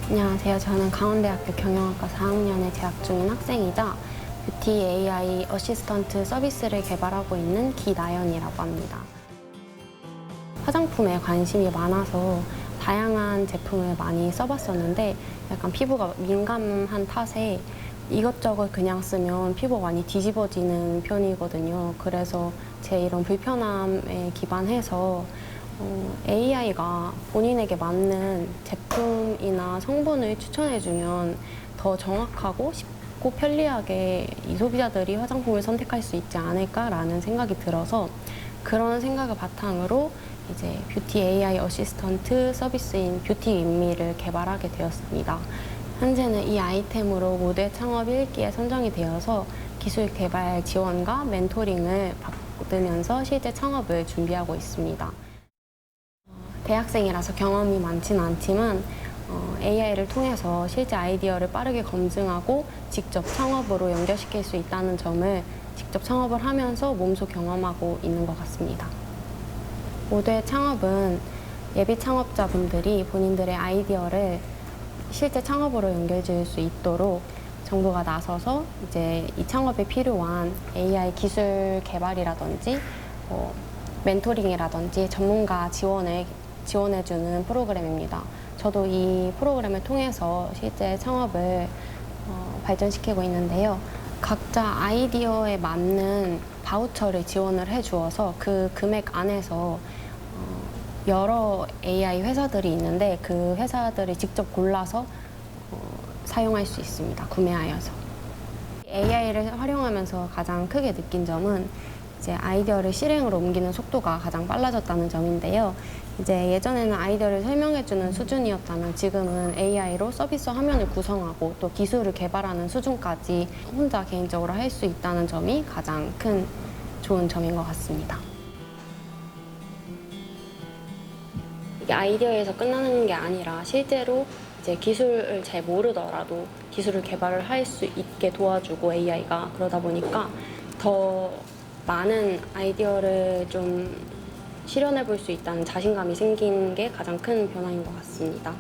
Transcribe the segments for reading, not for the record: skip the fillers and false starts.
안녕하세요. 저는 강원대학교 경영학과 4학년에 재학 중인 학생이자 뷰티 AI 어시스턴트 서비스를 개발하고 있는 기나연이라고 합니다. 화장품에 관심이 많아서 다양한 제품을 많이 써봤었는데 약간 피부가 민감한 탓에 이것저것 그냥 쓰면 피부가 많이 뒤집어지는 편이거든요. 그래서 제 이런 불편함에 기반해서 AI가 본인에게 맞는 제품이나 성분을 추천해주면 더 정확하고 쉽고 편리하게 이 소비자들이 화장품을 선택할 수 있지 않을까라는 생각이 들어서 그런 생각을 바탕으로 이제 뷰티 AI 어시스턴트 서비스인 뷰티 윈미를 개발하게 되었습니다. 현재는 이 아이템으로 모델 창업 1기에 선정이 되어서 기술 개발 지원과 멘토링을 받으면서 실제 창업을 준비하고 있습니다. 대학생이라서 경험이 많지는 않지만 AI를 통해서 실제 아이디어를 빠르게 검증하고 직접 창업으로 연결시킬 수 있다는 점을 직접 창업을 하면서 몸소 경험하고 있는 것 같습니다. 모델 창업은 예비 창업자분들이 본인들의 아이디어를 실제 창업으로 연결지을 수 있도록 정부가 나서서 이제 이 창업에 필요한 AI 기술 개발이라든지 멘토링이라든지 전문가 지원해주는 프로그램입니다. 저도 이 프로그램을 통해서 실제 창업을 발전시키고 있는데요. 각자 아이디어에 맞는 바우처를 지원을 해주어서 그 금액 안에서 여러 AI 회사들이 있는데 그 회사들이 직접 골라서 사용할 수 있습니다. 구매하여서. AI를 활용하면서 가장 크게 느낀 점은 이제 아이디어를 실행으로 옮기는 속도가 가장 빨라졌다는 점인데요. 이제 예전에는 아이디어를 설명해주는 수준이었다면 지금은 AI로 서비스 화면을 구성하고 또 기술을 개발하는 수준까지 혼자 개인적으로 할 수 있다는 점이 가장 큰 좋은 점인 것 같습니다. 이게 아이디어에서 끝나는 게 아니라 실제로 이제 기술을 잘 모르더라도 기술을 개발을 할 수 있게 도와주고 AI가 그러다 보니까 더 많은 아이디어를 좀 실현해 볼 수 있다는 자신감이 생긴 게 가장 큰 변화인 것 같습니다.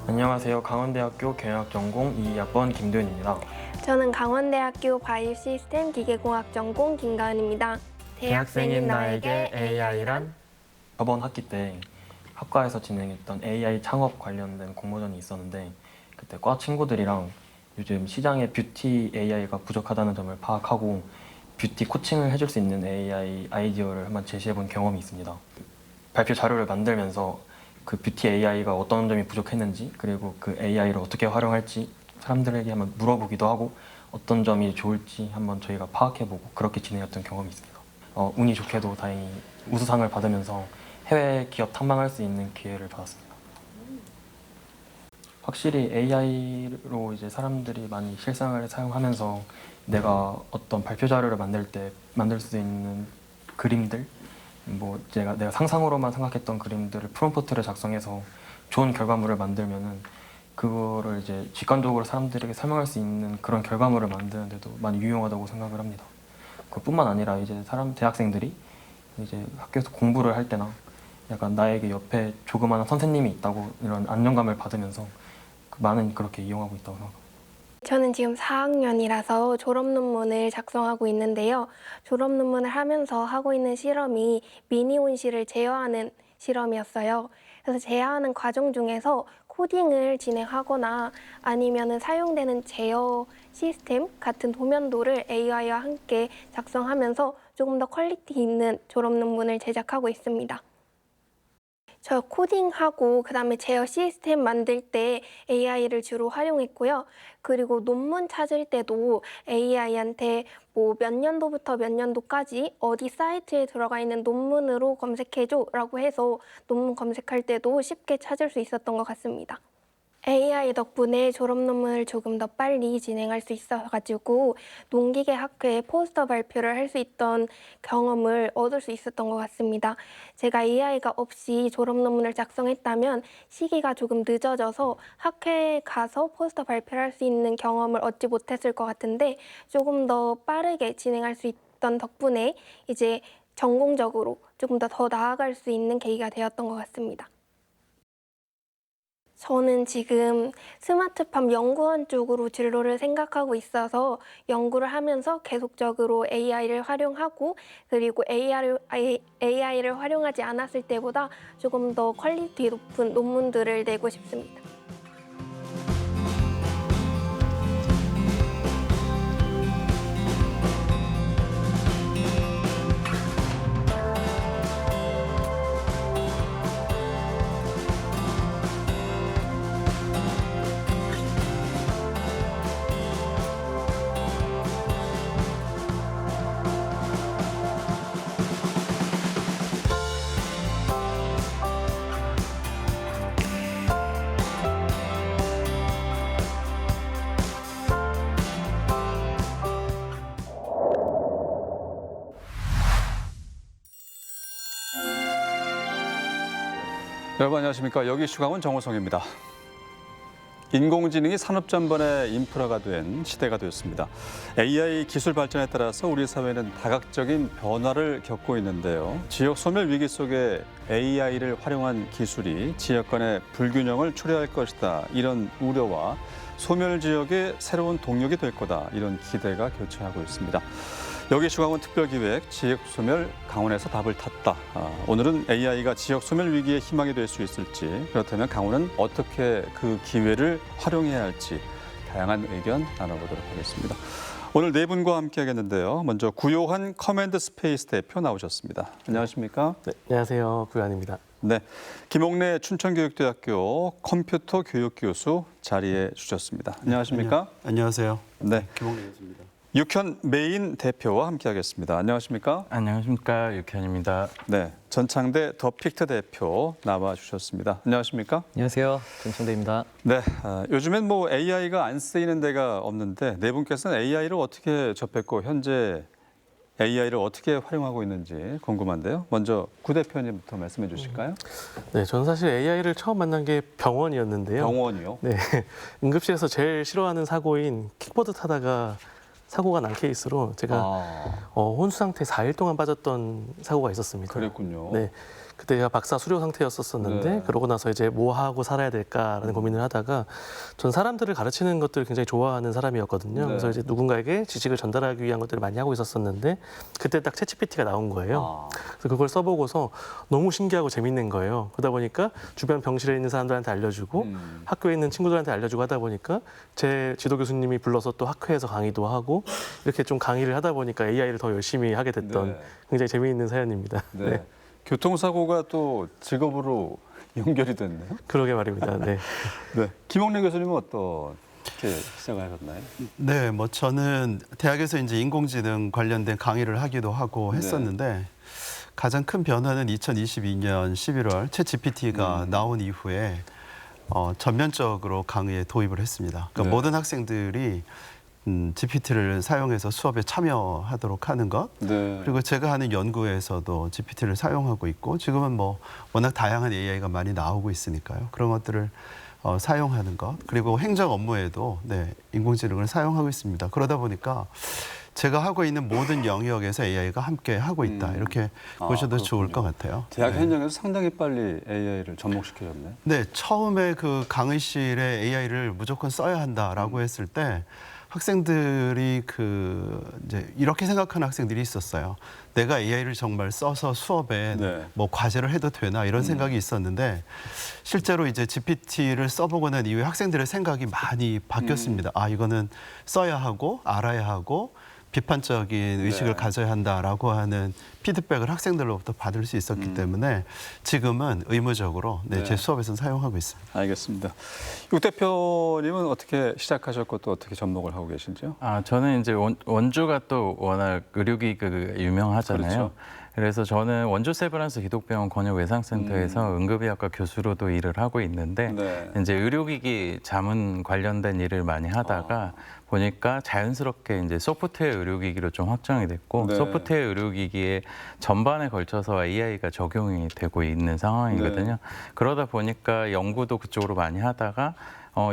안녕하세요. 강원대학교 경영학 전공 2학번 김도현입니다. 저는 강원대학교 바이오시스템 기계공학 전공 김가은입니다. 대학생인 나에게 AI란? 저번 학기 때 학과에서 진행했던 AI 창업 관련된 공모전이 있었는데 그때 과 친구들이랑 요즘 시장에 뷰티 AI가 부족하다는 점을 파악하고 뷰티 코칭을 해줄 수 있는 AI 아이디어를 한번 제시해본 경험이 있습니다. 발표 자료를 만들면서 그 뷰티 AI가 어떤 점이 부족했는지 그리고 그 AI를 어떻게 활용할지 사람들에게 한번 물어보기도 하고 어떤 점이 좋을지 한번 저희가 파악해보고 그렇게 진행했던 경험이 있습니다. 운이 좋게도 다행히 우수상을 받으면서 해외 기업 탐방할 수 있는 기회를 받았습니다. 확실히 AI로 이제 사람들이 많이 실생활에 사용하면서 내가 어떤 발표 자료를 만들 때 만들 수 있는 그림들 뭐 내가 상상으로만 생각했던 그림들을 프롬프트를 작성해서 좋은 결과물을 만들면은 그거를 이제 직관적으로 사람들에게 설명할 수 있는 그런 결과물을 만드는데도 많이 유용하다고 생각을 합니다. 그뿐만 아니라 이제 대학생들이 이제 학교에서 공부를 할 때나 약간 나에게 옆에 조그마한 선생님이 있다고 이런 안정감을 받으면서 많은 그렇게 이용하고 있다고 생각합니다. 저는 지금 4학년이라서 졸업 논문을 작성하고 있는데요. 졸업 논문을 하면서 하고 있는 실험이 미니 온실을 제어하는 실험이었어요. 그래서 제어하는 과정 중에서 코딩을 진행하거나 아니면은 사용되는 제어 시스템 같은 도면도를 AI와 함께 작성하면서 조금 더 퀄리티 있는 졸업 논문을 제작하고 있습니다. 저 코딩하고 그다음에 제어 시스템 만들 때 AI를 주로 활용했고요. 그리고 논문 찾을 때도 AI한테 뭐 몇 년도부터 몇 년도까지 어디 사이트에 들어가 있는 논문으로 검색해줘라고 해서 논문 검색할 때도 쉽게 찾을 수 있었던 것 같습니다. AI 덕분에 졸업 논문을 조금 더 빨리 진행할 수 있어가지고 농기계 학회에 포스터 발표를 할 수 있던 경험을 얻을 수 있었던 것 같습니다. 제가 AI가 없이 졸업 논문을 작성했다면 시기가 조금 늦어져서 학회에 가서 포스터 발표를 할 수 있는 경험을 얻지 못했을 것 같은데 조금 더 빠르게 진행할 수 있던 덕분에 이제 전공적으로 조금 더 나아갈 수 있는 계기가 되었던 것 같습니다. 저는 지금 스마트팜 연구원 쪽으로 진로를 생각하고 있어서 연구를 하면서 계속적으로 AI를 활용하고 그리고 AI를 활용하지 않았을 때보다 조금 더 퀄리티 높은 논문들을 내고 싶습니다. 여러분 안녕하십니까. 여기 슈강원 정호성입니다. 인공지능이 산업 전반의 인프라가 된 시대가 되었습니다. AI 기술 발전에 따라서 우리 사회는 다각적인 변화를 겪고 있는데요. 지역 소멸 위기 속에 AI를 활용한 기술이 지역 간의 불균형을 초래할 것이다. 이런 우려와 소멸 지역의 새로운 동력이 될 거다. 이런 기대가 교차하고 있습니다. 여기 슈강원 특별기획 지역 소멸 강원에서 답을 탔다. 오늘은 AI가 지역 소멸 위기의 희망이 될 수 있을지, 그렇다면 강원은 어떻게 그 기회를 활용해야 할지 다양한 의견 나눠보도록 하겠습니다. 오늘 네 분과 함께 하겠는데요. 먼저 구요한 커맨드 스페이스 대표 나오셨습니다. 안녕하십니까? 네, 안녕하세요. 구요한입니다. 네, 김옥래 춘천교육대학교 컴퓨터 교육 교수 자리해 주셨습니다. 안녕하십니까? 안녕하세요. 네, 김홍래 교수입니다. 육현 메인 대표와 함께하겠습니다. 안녕하십니까? 안녕하십니까. 육현입니다. 네, 전창대 더 픽트 대표 나와주셨습니다. 안녕하십니까? 안녕하세요. 전창대입니다. 네, 요즘엔 뭐 AI가 안 쓰이는 데가 없는데 네 분께서는 AI를 어떻게 접했고 현재 AI를 어떻게 활용하고 있는지 궁금한데요. 먼저 구 대표님부터 말씀해 주실까요? 네, 저는 사실 AI를 처음 만난 게 병원이었는데요. 병원이요? 네, 응급실에서 제일 싫어하는 사고인 킥보드 타다가 사고가 난 케이스로 제가 혼수 상태 4일 동안 빠졌던 사고가 있었습니다. 그랬군요. 네, 그때 제가 박사 수료 상태였었는데 네. 그러고 나서 이제 뭐 하고 살아야 될까라는 고민을 하다가 전 사람들을 가르치는 것들을 굉장히 좋아하는 사람이었거든요. 네. 그래서 이제 누군가에게 지식을 전달하기 위한 것들을 많이 하고 있었었는데 그때 딱 챗GPT가 나온 거예요. 그래서 그걸 써보고서 너무 신기하고 재밌는 거예요. 그러다 보니까 주변 병실에 있는 사람들한테 알려주고 학교에 있는 친구들한테 알려주고 하다 보니까 제 지도 교수님이 불러서 또 학회에서 강의도 하고 이렇게 좀 강의를 하다 보니까 AI를 더 열심히 하게 됐던 네. 굉장히 재미있는 사연입니다. 네. 네. 교통사고가 또 직업으로 연결이 됐네요. 그러게 말입니다. 네. 네. 김옥래 교수님은 어떻게 시작하셨나요? 네, 뭐 저는 대학에서 이제 인공지능 관련된 강의를 하기도 하고 했었는데 가장 큰 변화는 2022년 11월 챗 GPT가 나온 이후에 전면적으로 강의에 도입을 했습니다. 그러니까 네. 모든 학생들이 GPT를 사용해서 수업에 참여하도록 하는 것, 네. 그리고 제가 하는 연구에서도 GPT를 사용하고 있고 지금은 뭐 워낙 다양한 AI가 많이 나오고 있으니까요. 그런 것들을 사용하는 것, 그리고 행정 업무에도 인공지능을 사용하고 있습니다. 그러다 보니까 제가 하고 있는 모든 영역에서 AI가 함께 하고 있다. 이렇게 보셔도 좋을 것 같아요. 대학 네. 현장에서 상당히 빨리 AI를 접목시켜줬네. 네, 처음에 그 강의실에 AI를 무조건 써야 한다라고 했을 때 학생들이 이제 이렇게 생각하는 학생들이 있었어요. 내가 AI를 정말 써서 수업에 네. 뭐 과제를 해도 되나 이런 생각이 있었는데 실제로 이제 GPT를 써보고 난 이후에 학생들의 생각이 많이 바뀌었습니다. 아, 이거는 써야 하고 알아야 하고 비판적인 의식을 네. 가져야 한다라고 하는 피드백을 학생들로부터 받을 수 있었기 때문에 지금은 의무적으로 제 수업에서는 사용하고 있습니다. 알겠습니다. 육 대표님은 어떻게 시작하셨고 또 어떻게 접목을 하고 계신지요? 저는 이제 원주가 또 워낙 의료기가 유명하잖아요. 그렇죠. 그래서 저는 원주 세브란스 기독병원 권역외상센터에서 응급의학과 교수로도 일을 하고 있는데 네. 이제 의료기기 자문 관련된 일을 많이 하다가 보니까 자연스럽게 이제 소프트웨어 의료기기로 좀 확정이 됐고 네. 소프트웨어 의료기기에 전반에 걸쳐서 AI가 적용이 되고 있는 상황이거든요. 네. 그러다 보니까 연구도 그쪽으로 많이 하다가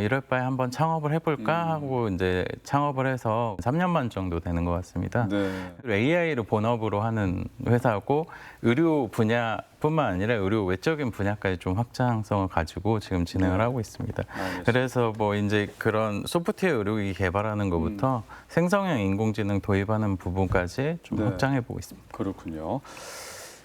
이럴 바에 한번 창업을 해볼까 하고 이제 창업을 해서 3년만 정도 되는 것 같습니다. 네. AI를 본업으로 하는 회사고 의료 분야뿐만 아니라 의료 외적인 분야까지 좀 확장성을 가지고 지금 진행을 하고 있습니다. 알겠습니다. 그래서 뭐 이제 그런 소프트웨어 의료기기 개발하는 것부터 생성형 인공지능 도입하는 부분까지 좀 네. 확장해 보고 있습니다. 그렇군요.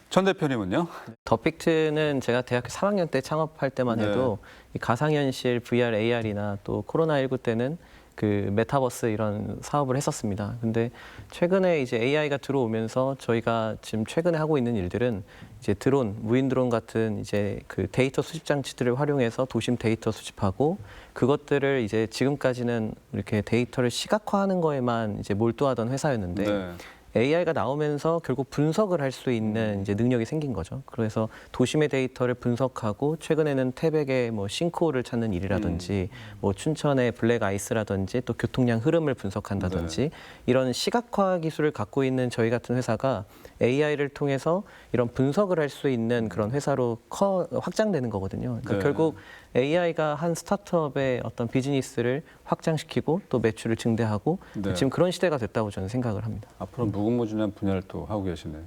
전 대표님은요? 더픽트는 제가 대학교 3학년 때 창업할 때만 해도 이 가상현실 VR, AR이나 또 코로나19 때는 그 메타버스 이런 사업을 했었습니다. 근데 최근에 이제 AI가 들어오면서 저희가 지금 최근에 하고 있는 일들은 이제 드론, 무인 드론 같은 이제 그 데이터 수집 장치들을 활용해서 도심 데이터 수집하고 그것들을 이제 지금까지는 이렇게 데이터를 시각화하는 거에만 이제 몰두하던 회사였는데 네. AI가 나오면서 결국 분석을 할 수 있는 이제 능력이 생긴 거죠. 그래서 도심의 데이터를 분석하고 최근에는 태백의 뭐 싱크홀을 찾는 일이라든지 뭐 춘천의 블랙 아이스라든지 또 교통량 흐름을 분석한다든지 이런 시각화 기술을 갖고 있는 저희 같은 회사가 AI를 통해서 이런 분석을 할 수 있는 그런 회사로 확장되는 거거든요. 그러니까 네. 결국 AI가 한 스타트업의 어떤 비즈니스를 확장시키고 또 매출을 증대하고 네. 지금 그런 시대가 됐다고 저는 생각을 합니다. 앞으로 무궁무진한 분야를 또 하고 계시네요.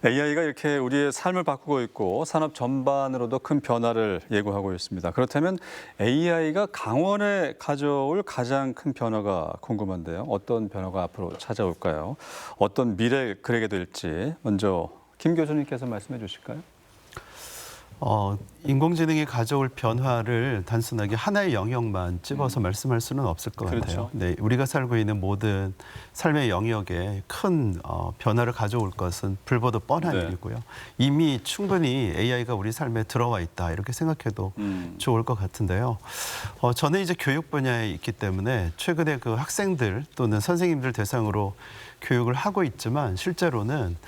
AI가 이렇게 우리의 삶을 바꾸고 있고 산업 전반으로도 큰 변화를 예고하고 있습니다. 그렇다면 AI가 강원에 가져올 가장 큰 변화가 궁금한데요. 어떤 변화가 앞으로 찾아올까요? 어떤 미래를 그리게 될지 먼저 김 교수님께서 말씀해 주실까요? 인공지능이 가져올 변화를 단순하게 하나의 영역만 찝어서 말씀할 수는 없을 것 그렇죠. 같아요. 네, 우리가 살고 있는 모든 삶의 영역에 큰 변화를 가져올 것은 불보듯 뻔한 네. 일이고요. 이미 충분히 AI가 우리 삶에 들어와 있다 이렇게 생각해도 좋을 것 같은데요. 저는 이제 교육 분야에 있기 때문에 최근에 그 학생들 또는 선생님들 대상으로 교육을 하고 있지만 실제로는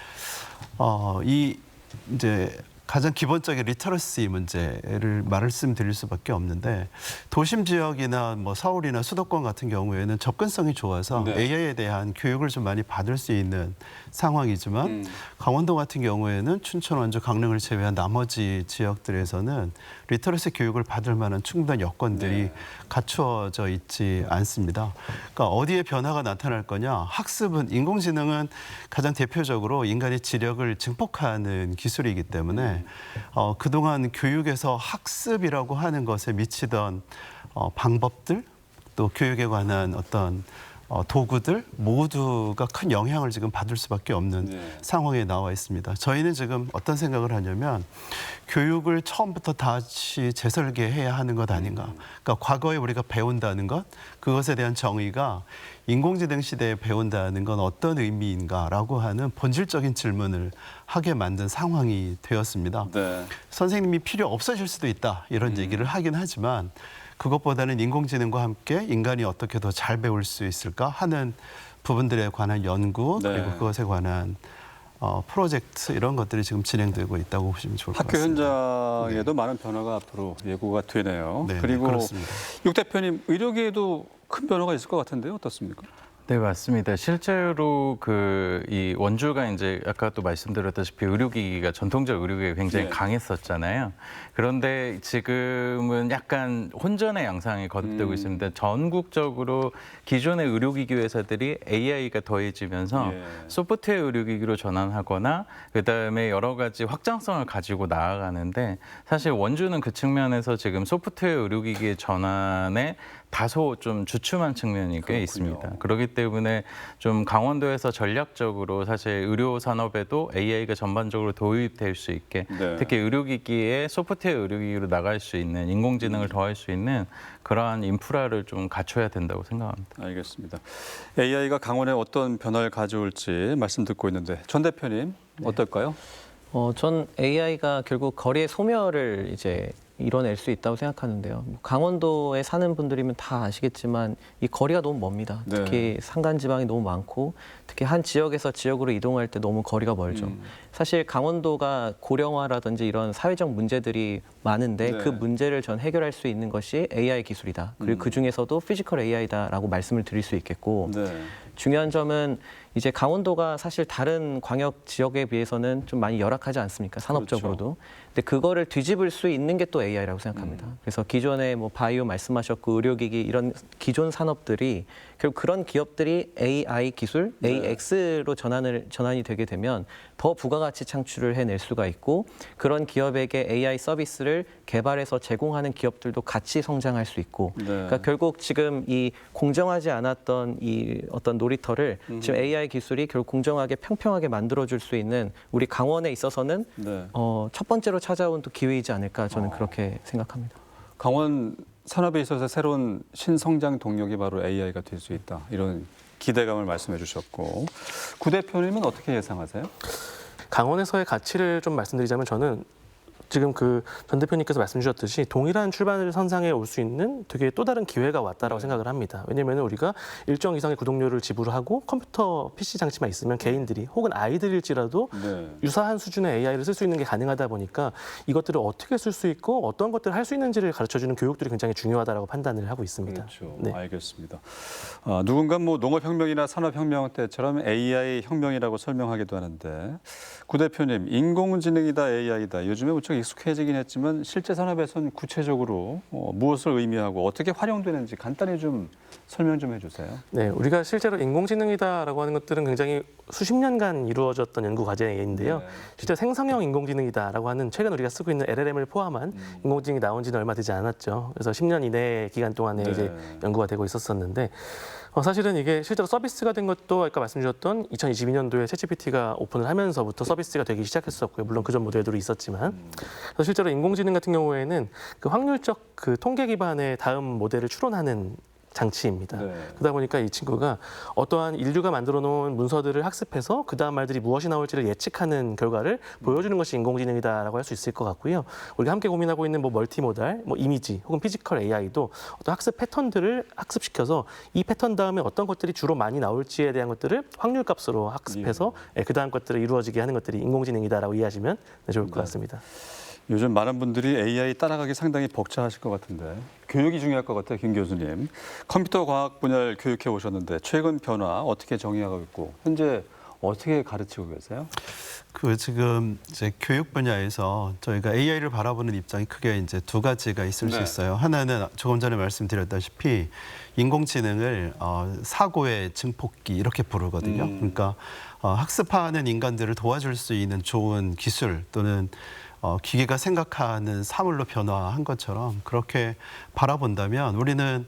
이제 가장 기본적인 리터러시 문제를 말씀드릴 수밖에 없는데 도심 지역이나 뭐 서울이나 수도권 같은 경우에는 접근성이 좋아서 네. AI에 대한 교육을 좀 많이 받을 수 있는 상황이지만 강원도 같은 경우에는 춘천, 원주, 강릉을 제외한 나머지 지역들에서는 리터러시 교육을 받을 만한 충분한 여건들이 갖추어져 있지 않습니다. 그러니까 어디에 변화가 나타날 거냐? 학습은 인공지능은 가장 대표적으로 인간의 지력을 증폭하는 기술이기 때문에 그동안 교육에서 학습이라고 하는 것에 미치던 방법들 또 교육에 관한 어떤 도구들 모두가 큰 영향을 지금 받을 수밖에 없는 상황에 나와 있습니다. 저희는 지금 어떤 생각을 하냐면 교육을 처음부터 다시 재설계해야 하는 것 아닌가. 그러니까 과거에 우리가 배운다는 것, 그것에 대한 정의가 인공지능 시대에 배운다는 건 어떤 의미인가라고 하는 본질적인 질문을 하게 만든 상황이 되었습니다. 네. 선생님이 필요 없어질 수도 있다 이런 얘기를 하긴 하지만 그것보다는 인공지능과 함께 인간이 어떻게 더 잘 배울 수 있을까 하는 부분들에 관한 연구 네. 그리고 그것에 관한 프로젝트 이런 것들이 지금 진행되고 있다고 보시면 좋을 것 학교 같습니다. 현장에도 많은 변화가 앞으로 예고가 되네요. 네, 그리고 그렇습니다. 육 대표님 의료계에도 큰 변화가 있을 것 같은데요. 어떻습니까? 네, 맞습니다. 실제로 이 원주가 이제 아까 또 말씀드렸다시피 의료기기가 전통적 의료기가 굉장히 네. 강했었잖아요. 그런데 지금은 약간 혼전의 양상이 거듭되고 있습니다. 전국적으로 기존의 의료기기 회사들이 AI가 더해지면서 소프트웨어 의료기기로 전환하거나 그다음에 여러 가지 확장성을 가지고 나아가는데 사실 원주는 그 측면에서 지금 소프트웨어 의료기기의 전환에 다소 좀 주춤한 측면이 꽤 그렇군요. 있습니다. 그렇기 때문에 좀 강원도에서 전략적으로 사실 의료 산업에도 AI가 전반적으로 도입될 수 있게 네. 특히 의료기기에 소프트웨어 의료기기로 나갈 수 있는 인공지능을 더할 수 있는 그러한 인프라를 좀 갖춰야 된다고 생각합니다. 알겠습니다. AI가 강원에 어떤 변화를 가져올지 말씀 듣고 있는데 전 대표님 어떨까요? 전 AI가 결국 거리의 소멸을 이제 이뤄낼 수 있다고 생각하는데요. 뭐 강원도에 사는 분들이면 다 아시겠지만 이 거리가 너무 멉니다. 네. 특히 산간 지방이 너무 많고 특히 한 지역에서 지역으로 이동할 때 너무 거리가 멀죠. 사실 강원도가 고령화라든지 이런 사회적 문제들이 많은데 네. 그 문제를 전 해결할 수 있는 것이 AI 기술이다. 그리고 그 중에서도 피지컬 AI다라고 말씀을 드릴 수 있겠고 네. 중요한 점은 이제 강원도가 사실 다른 광역 지역에 비해서는 좀 많이 열악하지 않습니까? 산업적으로도. 근데 그거를 뒤집을 수 있는 게 또 AI라고 생각합니다. 그래서 기존에 뭐 바이오 말씀하셨고 의료기기 이런 기존 산업들이 결국 그런 기업들이 AI 기술, AX로 전환이 되게 되면 더 부가가치 창출을 해낼 수가 있고 그런 기업에게 AI 서비스를 개발해서 제공하는 기업들도 같이 성장할 수 있고 그러니까 결국 지금 이 공정하지 않았던 이 어떤 놀이터를 지금 AI 기술이 결국 공정하게 평평하게 만들어줄 수 있는 우리 강원에 있어서는 네. 첫 번째로 찾아온 또 기회이지 않을까 저는 그렇게 생각합니다. 강원 산업에 있어서 새로운 신성장 동력이 바로 AI가 될 수 있다. 이런 기대감을 말씀해 주셨고 구 대표님은 어떻게 예상하세요? 강원에서의 가치를 좀 말씀드리자면 저는 지금 그 전 대표님께서 말씀 주셨듯이 동일한 출발선상에 올 수 있는 되게 또 다른 기회가 왔다라고 생각을 합니다. 왜냐하면 우리가 일정 이상의 구독료를 지불하고 컴퓨터 PC 장치만 있으면 개인들이 혹은 아이들일지라도 유사한 수준의 AI를 쓸 수 있는 게 가능하다 보니까 이것들을 어떻게 쓸 수 있고 어떤 것들을 할 수 있는지를 가르쳐주는 교육들이 굉장히 중요하다라고 판단을 하고 있습니다. 그렇죠. 네. 알겠습니다. 누군가 뭐 농업혁명이나 산업혁명 때처럼 AI 혁명이라고 설명하기도 하는데 구 대표님 인공지능이다 AI다 요즘에 무척 익숙해지긴 했지만 실제 산업에서는 구체적으로 무엇을 의미하고 어떻게 활용되는지 간단히 좀 설명 좀 해주세요. 네, 우리가 실제로 인공지능이다라고 하는 것들은 굉장히 수십 년간 이루어졌던 연구 과제인데요. 네. 실제 생성형 인공지능이다라고 하는 최근 우리가 쓰고 있는 LLM을 포함한 인공지능이 나온 지는 얼마 되지 않았죠. 그래서 10년 이내 기간 동안에 이제 연구가 되고 있었었는데 사실은 이게 실제로 서비스가 된 것도 아까 말씀 주셨던 2022년도에 챗GPT가 오픈을 하면서부터 서비스가 되기 시작했었고요. 물론 그전 모델들도 있었지만 그래서 실제로 인공지능 같은 경우에는 그 확률적 그 통계 기반의 다음 모델을 추론하는 장치입니다. 그러다 보니까 이 친구가 어떠한 인류가 만들어 놓은 문서들을 학습해서 그 다음 말들이 무엇이 나올지를 예측하는 결과를 보여주는 것이 인공지능이다라고 할 수 있을 것 같고요. 우리가 함께 고민하고 있는 뭐 멀티모달, 뭐 이미지 혹은 피지컬 AI도 어떤 학습 패턴들을 학습시켜서 이 패턴 다음에 어떤 것들이 주로 많이 나올지에 대한 것들을 확률값으로 학습해서 그 다음 것들을 이루어지게 하는 것들이 인공지능이다라고 이해하시면 좋을 것 같습니다. 요즘 많은 분들이 AI 따라가기 상당히 벅차하실 것 같은데 교육이 중요할 것 같아요, 김 교수님. 컴퓨터 과학 분야를 교육해 오셨는데 최근 변화 어떻게 정의하고 있고 현재 어떻게 가르치고 계세요? 그 지금 이제 교육 분야에서 저희가 AI를 바라보는 입장이 크게 이제 두 가지가 있을 수 있어요. 하나는 조금 전에 말씀드렸다시피 인공지능을 사고의 증폭기 이렇게 부르거든요. 그러니까 학습하는 인간들을 도와줄 수 있는 좋은 기술 또는 기계가 생각하는 사물로 변화한 것처럼 그렇게 바라본다면 우리는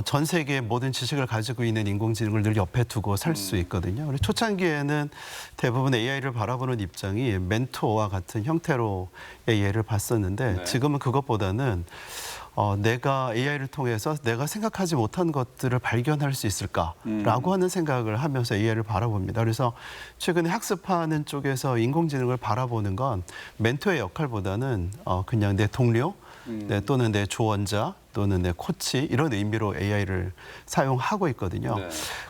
전 세계의 모든 지식을 가지고 있는 인공지능을 늘 옆에 두고 살 수 있거든요. 우리 초창기에는 대부분 AI를 바라보는 입장이 멘토와 같은 형태로 예를 봤었는데 지금은 그것보다는 내가 AI를 통해서 내가 생각하지 못한 것들을 발견할 수 있을까라고 하는 생각을 하면서 AI를 바라봅니다. 그래서 최근에 학습하는 쪽에서 인공지능을 바라보는 건 멘토의 역할보다는 그냥 내 동료 또는 내 조언자 또는 내 코치 이런 의미로 AI를 사용하고 있거든요.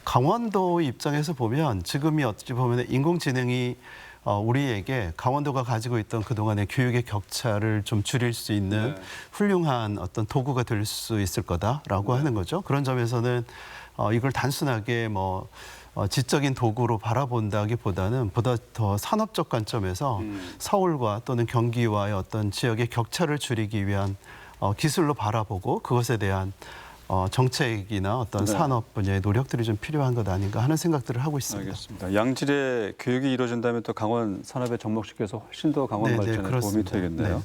강원도 입장에서 보면 지금이 어찌 보면 인공지능이 우리에게 강원도가 가지고 있던 그동안의 교육의 격차를 좀 줄일 수 있는 훌륭한 어떤 도구가 될 수 있을 거다라고 하는 거죠. 그런 점에서는 이걸 단순하게 지적인 도구로 바라본다기보다는 보다 더 산업적 관점에서 서울과 또는 경기와의 어떤 지역의 격차를 줄이기 위한 기술로 바라보고 그것에 대한 정책이나 어떤 산업 분야의 노력들이 좀 필요한 것 아닌가 하는 생각들을 하고 있습니다. 알겠습니다. 양질의 교육이 이루어진다면 또 강원 산업에 접목시켜서 훨씬 더 강원 발전에 도움이 되겠네요.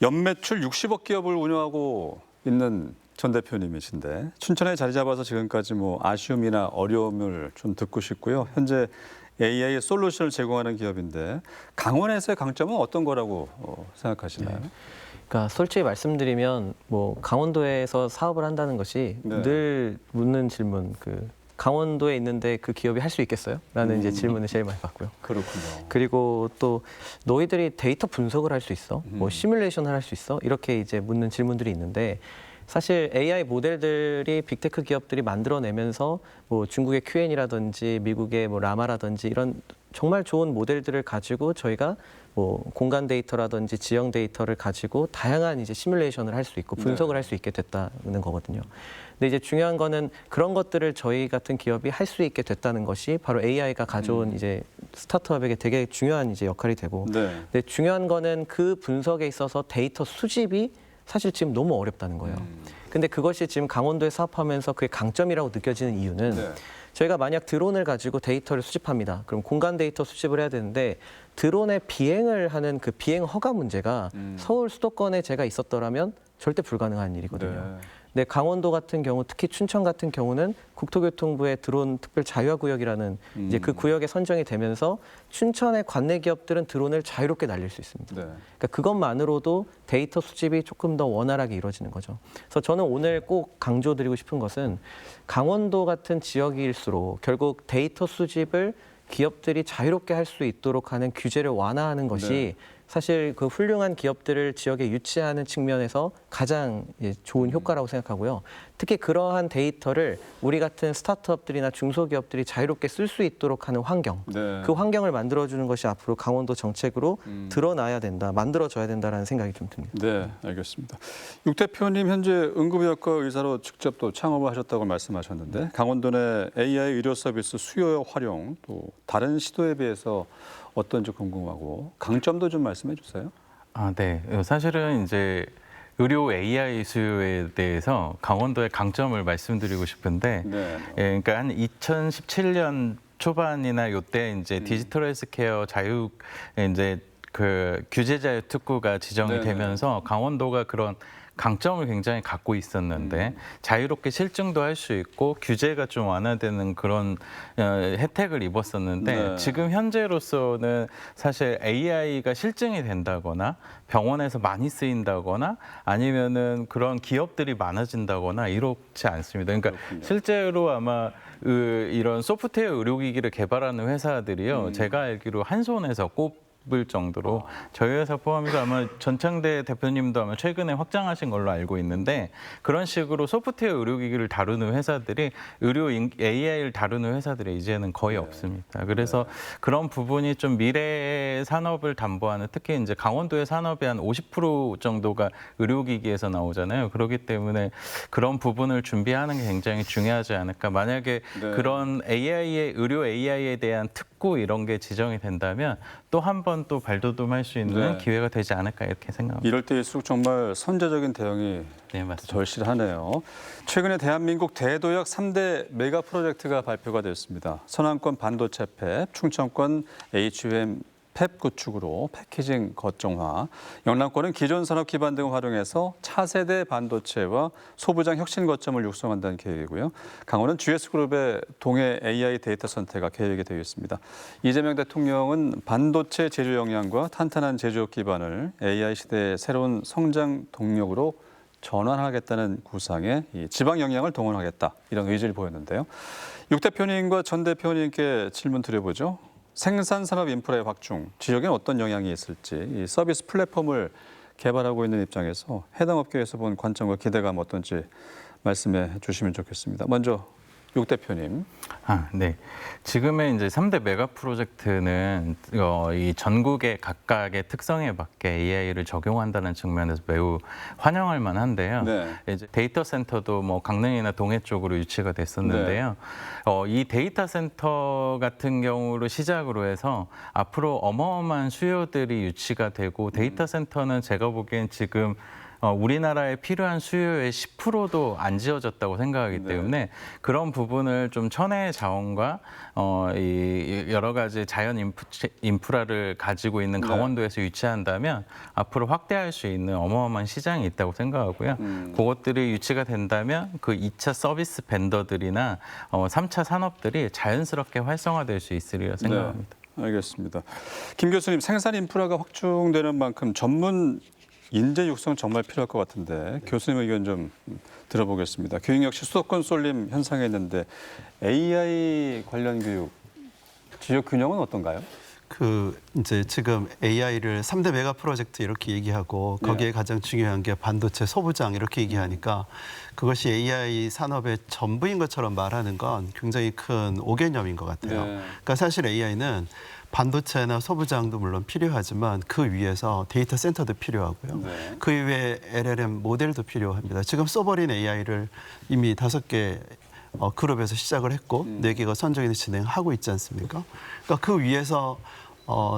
연매출 60억 기업을 운영하고 있는 전 대표님이신데 춘천에 자리 잡아서 지금까지 아쉬움이나 어려움을 좀 듣고 싶고요. 현재 AI 솔루션을 제공하는 기업인데 강원에서의 강점은 어떤 거라고 생각하시나요? 그러니까 솔직히 말씀드리면 강원도에서 사업을 한다는 것이 늘 묻는 질문 강원도에 있는데 그 기업이 할 수 있겠어요? 라는 이제 질문을 제일 많이 받고요. 그렇군요. 그리고 또 너희들이 데이터 분석을 할 수 있어? 뭐 시뮬레이션을 할 수 있어? 이렇게 이제 묻는 질문들이 있는데 사실 AI 모델들이 빅테크 기업들이 만들어내면서 뭐 중국의 QN이라든지 미국의 뭐 라마라든지 이런 정말 좋은 모델들을 가지고 저희가 뭐 공간 데이터라든지 지형 데이터를 가지고 다양한 이제 시뮬레이션을 할 수 있고 분석을 할 수 있게 됐다는 거거든요. 근데 이제 중요한 거는 그런 것들을 저희 같은 기업이 할 수 있게 됐다는 것이 바로 AI가 가져온 이제 스타트업에게 되게 중요한 이제 역할이 되고 네. 근데 중요한 거는 그 분석에 있어서 데이터 수집이 사실 지금 너무 어렵다는 거예요. 근데 그것이 지금 강원도에 사업하면서 그게 강점이라고 느껴지는 이유는 네. 저희가 만약 드론을 가지고 데이터를 수집합니다. 그럼 공간 데이터 수집을 해야 되는데 드론의 비행을 하는 그 비행 허가 문제가 서울 수도권에 제가 있었더라면 절대 불가능한 일이거든요. 네. 근데 강원도 같은 경우, 특히 춘천 같은 경우는 국토교통부의 드론 특별 자유화 구역이라는 이제 그 구역에 선정이 되면서 춘천의 관내 기업들은 드론을 자유롭게 날릴 수 있습니다. 네. 그러니까 그것만으로도 데이터 수집이 조금 더 원활하게 이루어지는 거죠. 그래서 저는 오늘 꼭 강조드리고 싶은 것은 강원도 같은 지역일수록 결국 데이터 수집을 기업들이 자유롭게 할 수 있도록 하는 규제를 완화하는 것이 사실 그 훌륭한 기업들을 지역에 유치하는 측면에서 가장 좋은 효과라고 생각하고요. 특히 그러한 데이터를 우리 같은 스타트업들이나 중소기업들이 자유롭게 쓸 수 있도록 하는 환경, 네. 그 환경을 만들어주는 것이 앞으로 강원도 정책으로 드러나야 된다, 만들어져야 된다라는 생각이 좀 듭니다. 네, 알겠습니다. 육 대표님 현재 응급의학과 의사로 직접 또 창업을 하셨다고 말씀하셨는데 강원도 내 AI 의료 서비스 수요 활용 또 다른 시도에 비해서 어떤지 궁금하고 강점도 좀 말씀해 주세요. 아, 네. 사실은 이제 의료 AI 수요에 대해서 강원도의 강점을 말씀드리고 싶은데, 네. 예, 그러니까 한 2017년 초반이나 요때 이제 디지털 헬스케어 자유 이제 그 규제 자유 특구가 지정이 네네. 되면서 강원도가 그런 강점을 굉장히 갖고 있었는데 자유롭게 실증도 할 수 있고 규제가 좀 완화되는 그런 혜택을 입었었는데 네. 지금 현재로서는 사실 AI가 실증이 된다거나 병원에서 많이 쓰인다거나 아니면은 그런 기업들이 많아진다거나 이렇지 않습니다. 그러니까 그렇군요. 실제로 아마 이런 소프트웨어 의료기기를 개발하는 회사들이요. 제가 알기로 한 손에서 꼽을 정도로 저희 회사 포함해서 아마 전창대 대표님도 아마 최근에 확장하신 걸로 알고 있는데 그런 식으로 소프트웨어 의료기기를 다루는 회사들이 의료 AI를 다루는 회사들이 이제는 거의 없습니다. 그래서 그런 부분이 좀 미래 산업을 담보하는 특히 이제 강원도의 산업이 한 50% 정도가 의료기기에서 나오잖아요. 그렇기 때문에 그런 부분을 준비하는 게 굉장히 중요하지 않을까. 만약에 네. 그런 AI의 의료 AI에 대한 특구 이런 게 지정이 된다면 또 한 번 또 발돋움할 수 있는 네. 기회가 되지 않을까 이렇게 생각합니다. 이럴 때일수록 정말 선제적인 대응이 네, 맞습니다. 절실하네요. 최근에 대한민국 대도약 3대 메가 프로젝트가 발표가 됐습니다. 서남권 반도체 팹, 충청권 HUM 팹 구축으로 패키징 거점화, 영남권은 기존 산업 기반 등을 활용해서 차세대 반도체와 소부장 혁신 거점을 육성한다는 계획이고요. 강원은 GS그룹의 동해 AI 데이터 센터가 계획이 되어 있습니다. 이재명 대통령은 반도체 제조 역량과 탄탄한 제조업 기반을 AI 시대의 새로운 성장 동력으로 전환하겠다는 구상에 이 지방 역량을 동원하겠다 이런 의지를 보였는데요. 육 대표님과 전 대표님께 질문 드려보죠. 생산 산업 인프라의 확충, 지역엔 어떤 영향이 있을지 이 서비스 플랫폼을 개발하고 있는 입장에서 해당 업계에서 본 관점과 기대감 어떤지 말씀해 주시면 좋겠습니다. 먼저 육 대표님. 네. 지금의 이제 3대 메가 프로젝트는 이 전국의 각각의 특성에 맞게 AI를 적용한다는 측면에서 매우 환영할 만한데요. 네. 이제 데이터 센터도 뭐 강릉이나 동해 쪽으로 유치가 됐었는데요. 이 데이터 센터 같은 경우를 시작으로 해서 앞으로 어마어마한 수요들이 유치가 되고 데이터 센터는 제가 보기엔 지금 우리나라에 필요한 수요의 10%도 안 지어졌다고 생각하기 때문에 그런 부분을 좀 천혜의 자원과 이 여러 가지 자연 인프라를 가지고 있는 강원도에서 유치한다면 앞으로 확대할 수 있는 어마어마한 시장이 있다고 생각하고요. 그것들이 유치가 된다면 그 2차 서비스 벤더들이나 3차 산업들이 자연스럽게 활성화될 수 있으리라 생각합니다. 네, 알겠습니다. 김 교수님, 생산 인프라가 확충되는 만큼 전문 인재 육성 정말 필요할 것 같은데 교수님 의견 좀 들어보겠습니다. 교육 역시 수도권 쏠림 현상에 있는데 AI 관련 교육 지역 균형은 어떤가요? 이제 지금 AI를 3대 메가 프로젝트 이렇게 얘기하고 거기에 가장 중요한 게 반도체 소부장 이렇게 얘기하니까 그것이 AI 산업의 전부인 것처럼 말하는 건 굉장히 큰 오개념인 것 같아요. 그러니까 사실 AI는 반도체나 소부장도 물론 필요하지만 그 위에서 데이터 센터도 필요하고요. 그 이외에 LLM 모델도 필요합니다. 지금 써버린 AI를 이미 5개 그룹에서 시작을 했고 4개가 선정에서 진행하고 있지 않습니까? 그러니까 그 위에서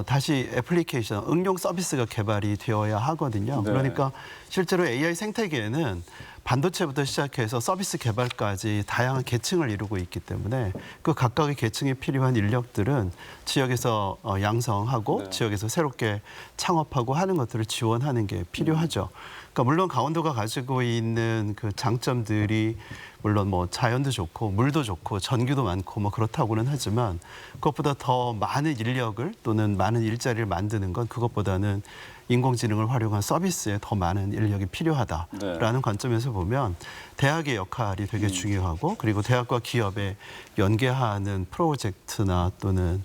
다시 애플리케이션, 응용 서비스가 개발이 되어야 하거든요. 그러니까 실제로 AI 생태계에는 반도체부터 시작해서 서비스 개발까지 다양한 계층을 이루고 있기 때문에 그 각각의 계층에 필요한 인력들은 지역에서 양성하고 지역에서 새롭게 창업하고 하는 것들을 지원하는 게 필요하죠. 그러니까 물론 강원도가 가지고 있는 그 장점들이 물론 뭐 자연도 좋고 물도 좋고 전기도 많고 뭐 그렇다고는 하지만 그것보다 더 많은 인력을 또는 많은 일자리를 만드는 건 그것보다는 인공지능을 활용한 서비스에 더 많은 인력이 필요하다라는 관점에서 보면 대학의 역할이 되게 중요하고 그리고 대학과 기업에 연계하는 프로젝트나 또는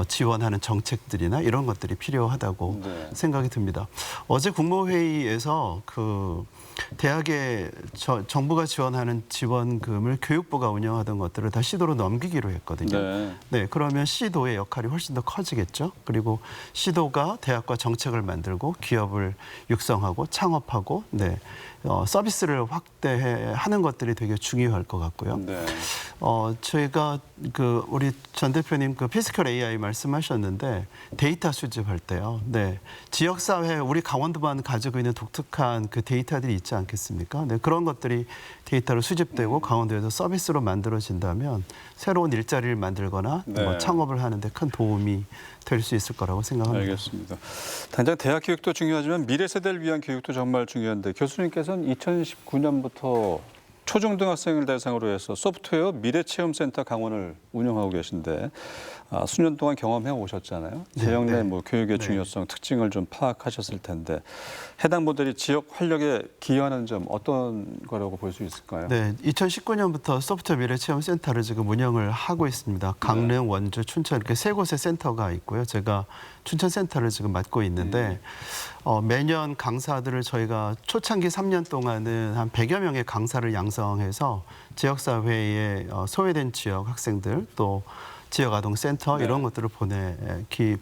지원하는 정책들이나 이런 것들이 필요하다고 생각이 듭니다. 어제 국무회의에서 대학에 정부가 지원하는 지원금을 교육부가 운영하던 것들을 다 시도로 넘기기로 했거든요. 네, 그러면 시도의 역할이 훨씬 더 커지겠죠. 그리고 시도가 대학과 정책을 만들고 기업을 육성하고 창업하고 서비스를 확대하는 것들이 되게 중요할 것 같고요. 저희가 우리 전 대표님 피지컬 AI 말씀하셨는데 데이터 수집할 때요. 지역사회 우리 강원도만 가지고 있는 독특한 그 데이터들이 있지 않겠습니까? 그런 것들이 데이터로 수집되고 강원도에서 서비스로 만들어진다면 새로운 일자리를 만들거나 뭐 창업을 하는데 큰 도움이 될 수 있을 거라고 생각합니다. 알겠습니다. 당장 대학 교육도 중요하지만 미래 세대를 위한 교육도 정말 중요한데 교수님께서는 2019년부터 초중등학생을 대상으로 해서 소프트웨어 미래체험센터 강원을 운영하고 계신데 수년 동안 경험해 오셨잖아요. 지역 내 교육의 중요성, 특징을 좀 파악하셨을 텐데 해당 모델이 지역 활력에 기여하는 점 어떤 거라고 볼 수 있을까요? 네, 2019년부터 소프트웨어 미래체험센터를 지금 운영을 하고 있습니다. 강릉, 원주, 춘천 이렇게 3곳의 센터가 있고요. 제가 춘천 센터를 지금 맡고 있는데 매년 강사들을 저희가 초창기 3년 동안은 한 100여 명의 강사를 양성해서 지역사회에 소외된 지역 학생들 또 지역아동센터 이런 것들을